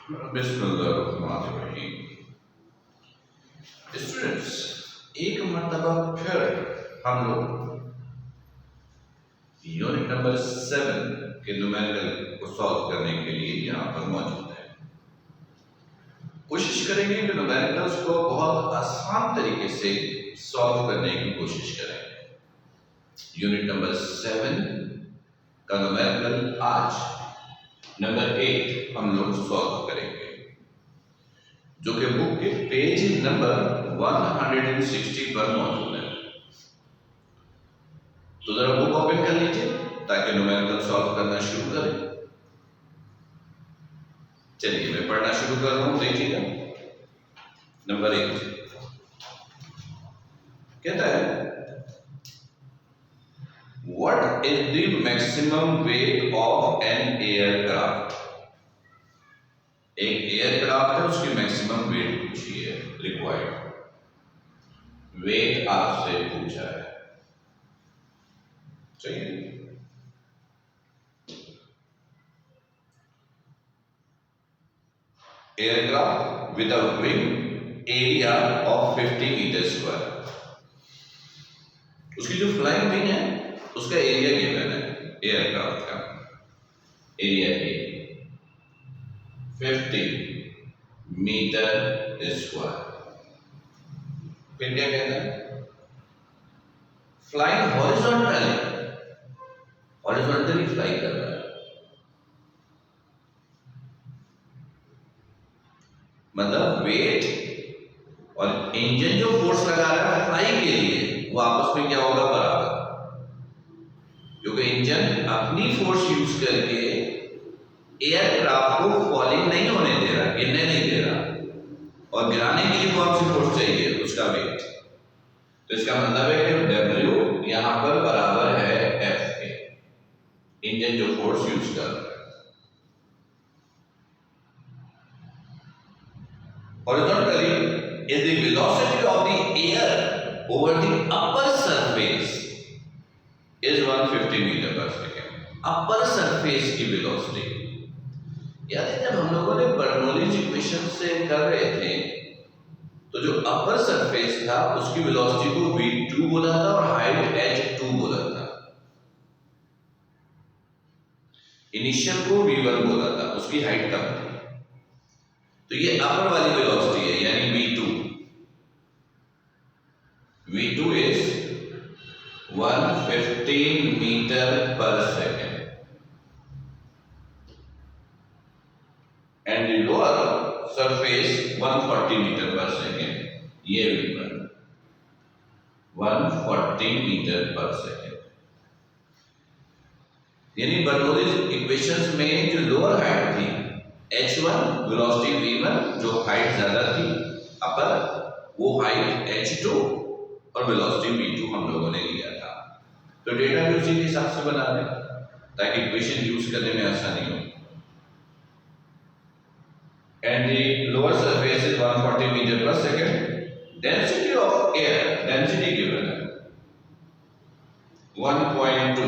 बिस्मिल्लाहिर्रहमानिर्रहीम। स्टूडेंट्स, एक मरतबा फिर हम लोग यूनिट नंबर 7 के न्यूमेरिकल को सॉल्व करने के लिए यहाँ पर मौजूद है। कोशिश करेंगे कि न्यूमेरिकल्स को बहुत आसान तरीके से सॉल्व करने की कोशिश करें। यूनिट नंबर 7 का न्यूमेरिकल आज नंबर 8 हम लोग सॉल्व करेंगे, जो कि बुक के पेज नंबर 160 पर मौजूद है। तो जरा बुक ओपन कर लीजिए ताकि न्यूमेरिकल सॉल्व करना शुरू करें। चलिए मैं पढ़ना शुरू कर रहा हूं, देखिएगा। नंबर 8 कहता है, what is the maximum weight of an aircraft. एक एयरक्राफ्ट है, उसकी मैक्सिमम वेट पूछी है, रिक्वायर्ड वेट आपसे पूछा है। चाहिए aircraft with a wing area of 50 metre square. उसकी जो फ्लाइंग विंग है उसका एरिया गिवन है, एयरक्राफ्ट का एरिया है 50 मीटर स्क्वायर। फिर क्या कहना है, फ्लाइंग हॉरिजॉन्टली फ्लाई कर रहा है, मतलब वेट और इंजन जो फोर्स लगा रहा है फ्लाई के लिए वो आपस में क्या होगा, बराबर। क्योंकि इंजन अपनी फोर्स यूज करके एयरक्राफ्ट को फॉलिंग नहीं होने दे रहा, गिरने नहीं दे रहा, और गिराने के लिए कौन सी फोर्स चाहिए, उसका वेट। तो इसका मतलब है कि W यहां पर बराबर है F के, इंजन जो फोर्स यूज कर रहा है। Horizontally is the velocity of the air over the upper surface is 150 meter per second। Upper surface की वेलोसिटी, याद है जब हम लोगों ने बर्नौलीज इक्वेशन से कर रहे थे तो जो अपर सरफेस था उसकी वेलोसिटी को v2 बोला था और हाइट h2 बोला था। इनिशियल को v1 बोला था, उसकी हाइट कम थी। तो ये अपर वाली वेलोसिटी है, यानी v2। v2 is 115 metre per second and lower surface 140 metre per second. ये v1 140 मीटर पर सेकेंड, यानी बर्नौलीज इक्वेशंस में जो लोअर हाइट थी h1, वेलोसिटी v1 जो हाइट ज्यादा थी अपर, वो हाइट h2 और वेलोसिटी v2 हम लोगों ने लिया था। तो डेटा भी उसी के हिसाब से बना दें ताकि इक्वेशन यूज करने में आसानी हो। And the lower surface is 140 meter per second. Density of air, density given है 1.2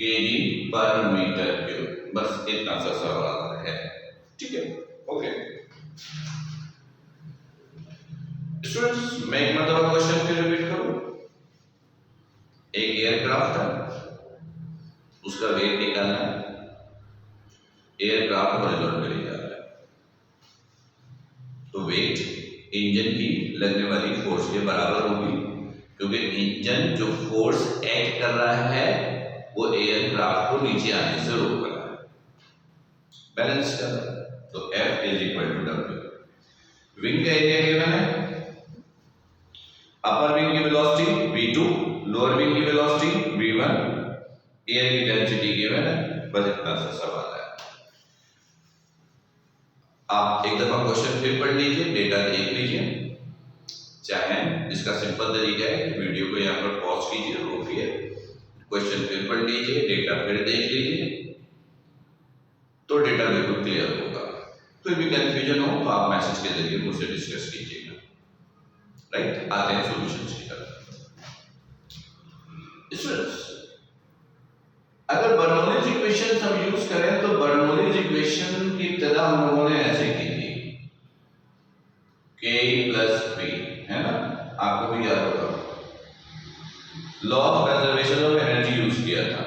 kg per meter cube। बस इतना सा सवाल है, ठीक है, ओके। स्टूडेंट्स, मैं एक मतलब क्वेश्चन फिर रिपीट करूं। एक एयरक्राफ्ट है, उसका वेट निकालना है, एयरक्राफ्ट हॉरिजॉन्टली जा रहा है, तो वेट इंजन की लगने वाली फोर्स के बराबर होगी, क्योंकि इंजन जो फोर्स एक्ट कर रहा है वो एयरक्राफ्ट को नीचे आने से रोक रहा है, बैलेंस कर रहा है। तो F is equal to W। Wing का एरिया गिवन है, अपर विंग की वेलोसिटी v2, लोअर विंग की वेलोसिटी v1, एयर की डेंसिटी गिवन है। बस इतना सा सवाल है। आप एक दफा क्वेश्चन फिर पढ़ लीजिए, डेटा देख लीजिए। चाहे इसका सिंपल तरीका है कि वीडियो को यहाँ पर पॉज कीजिए, रोकिए, क्वेश्चन फिर पढ़ लीजिए, डेटा फिर देख लीजिए, तो डेटा बिल्कुल क्लियर होगा। कोई भी कंफ्यूजन हो तो आप मैसेज के जरिए मुझसे डिस्कस कीजिएगा। राइट, आते हैं सॉल्यूशंस की तरफ। स्टूडेंट्स, अगर बर्नौलीज इक्वेशन हम यूज करें तो बर्नौलीज इक्वेशन की तरह हम लोगों ने ऐसे की थी, K प्लस P, है ना, आपको भी याद होगा, law of conservation of energy use किया था।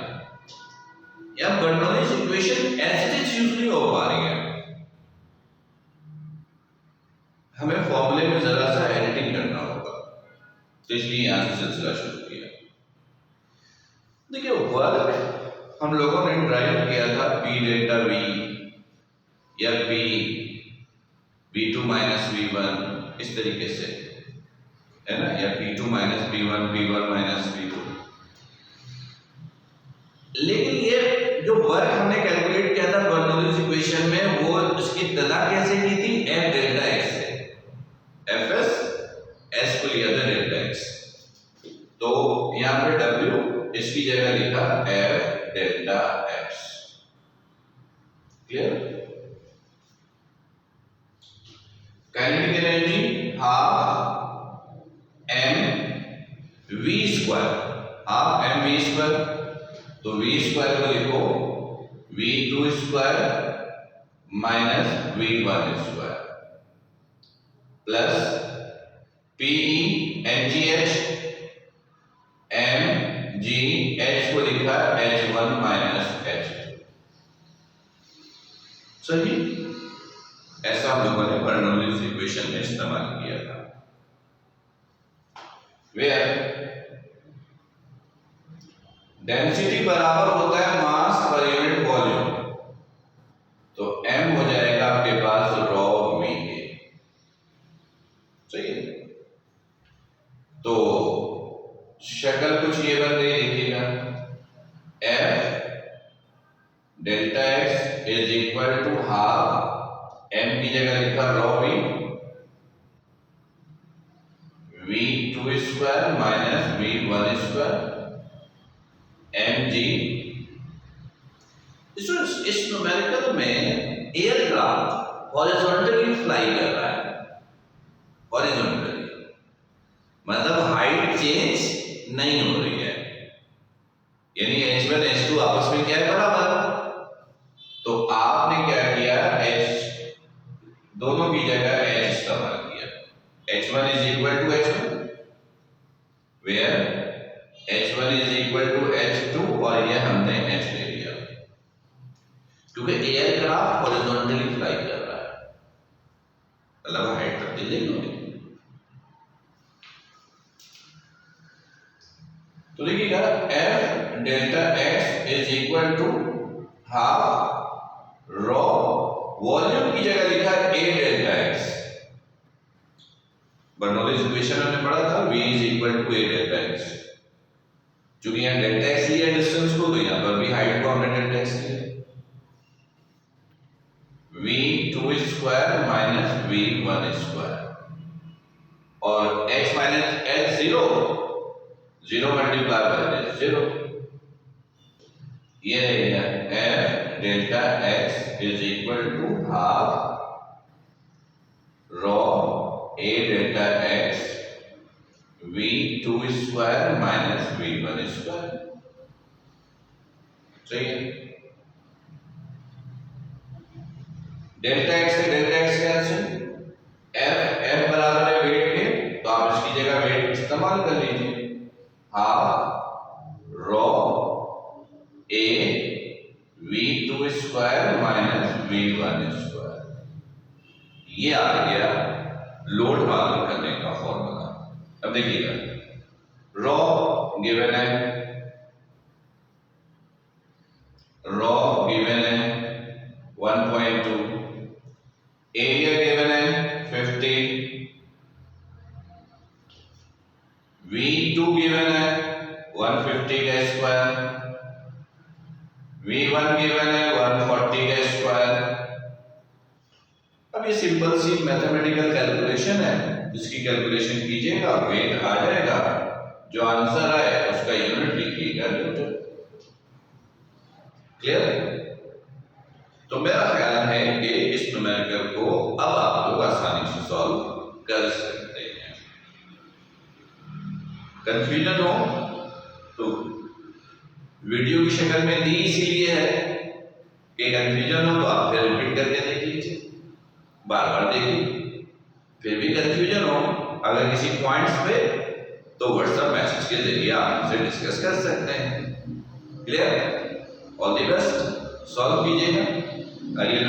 या बर्नौलीज इक्वेशन ऐसे यूज नहीं हो पा रही है, हमें फॉर्मूले में जरा सा एडिटिंग करना होगा, तो इसलिए यहां से सिलसिला शुरू किया। देखिए वर्क हम लोगों ने ड्राइव किया था P डेल्टा V या P2 माइनस V1 इस तरीके से, है ना, या P2 minus P1 P1 minus P2। लेकिन ये जो वर्क हमने कैलकुलेट किया था बर्नौलीज इक्वेशन में, वो उसकी तला कैसे की थी, F डेल्टा x से, Fs s को लिया था डेल्टा x, तो यहां पे W इसकी जगह लिखा F delta x। Clear? Kinetic energy half m v square, half m v square, तो v स्क्वायर को लिखो v2 square minus v1 square plus Pe mgh, mgh को लिखा h1 माइनस h2। सही, ऐसा हम लोगों ने बर्नौलीज इक्वेशन में इस्तेमाल किया था। वेयर डेंसिटी बराबर होता है मास पर यूनिट वॉल्यूम, तो m हो जाएगा आपके पास रॉ v के। सही है, तो शक्ल कुछ ये बन गई, देखिएगा F delta x is equal to half m की जगह लिखा rho v, v2 square minus v1 square mg। इस न्यूमेरिकल में एयरक्राफ्ट हॉरिजॉन्टली फ्लाई कर रहा है, हॉरिजॉन्टली मतलब हाइट चेंज नहीं हो रही है, यानी h1 h2 आपस में क्या है, बराबर। तो आपने क्या किया, h दोनों की जगह h इस्तेमाल किया, h1 is equal to h1, where h1 is equal to h2, और ये हमने h ले लिया क्योंकि एयरक्राफ्ट हॉरिजॉन्टली फ्लाई कर रहा है, मतलब हाइट तब्दील नहीं होगी। तो देखिएगा F delta x is equal to half rho, volume की जगह लिखा है A delta x, Bernoulli's equation हमने पढ़ा था V is equal to A delta x, चूंकि यहाँ डेल्टा x लिया डिस्टेंस को, तो यहाँ पर भी हाइट को हमने डेल्टा x लिया, v2 square minus v1 square, और x minus h 0 0 multiply by 0, ये रहेगा F delta x is equal to half rho A delta x v2 square minus v1 square. सही है, डेल्टा x से delta x cancel, f बराबर है wait के, तो आप इसकी जगह वेट इस्तेमाल कर लीजिए, half rho A v2 square minus v1 square, ये आ गया लोड मालूम करने का फॉर्मूला। अब देखिएगा रॉ गिवन है, रॉ गिवन है 1.2, एरिया गिवन है 50, v2 गिवन है 150 का स्क्वायर, v1 गिवन है 140 का स्क्वायर। अब ये सिंपल सी मैथमेटिकल कैलकुलेशन है, इसकी कैलकुलेशन कीजिएगा, वेट आ जाएगा, जो आंसर आए उसका यूनिट लिखिएगा न्यूटन। क्लियर? तो मेरा ख्याल है कि इस न्यूमेरिकल को अब आप लोग आसानी से सॉल्व कर सकते हैं। कंफ्यूजन हो तो वीडियो की शक्ल में दी इसीलिए है कि कंफ्यूजन हो तो आप फिर रिपीट करके देख लीजिए, बार बार देखिए। फिर भी कंफ्यूजन हो अगर किसी पॉइंट्स पे, तो व्हाट्सएप मैसेज के जरिए आप उनसे डिस्कस कर सकते हैं। Clear? All the best, solve कीजिएगा। अगले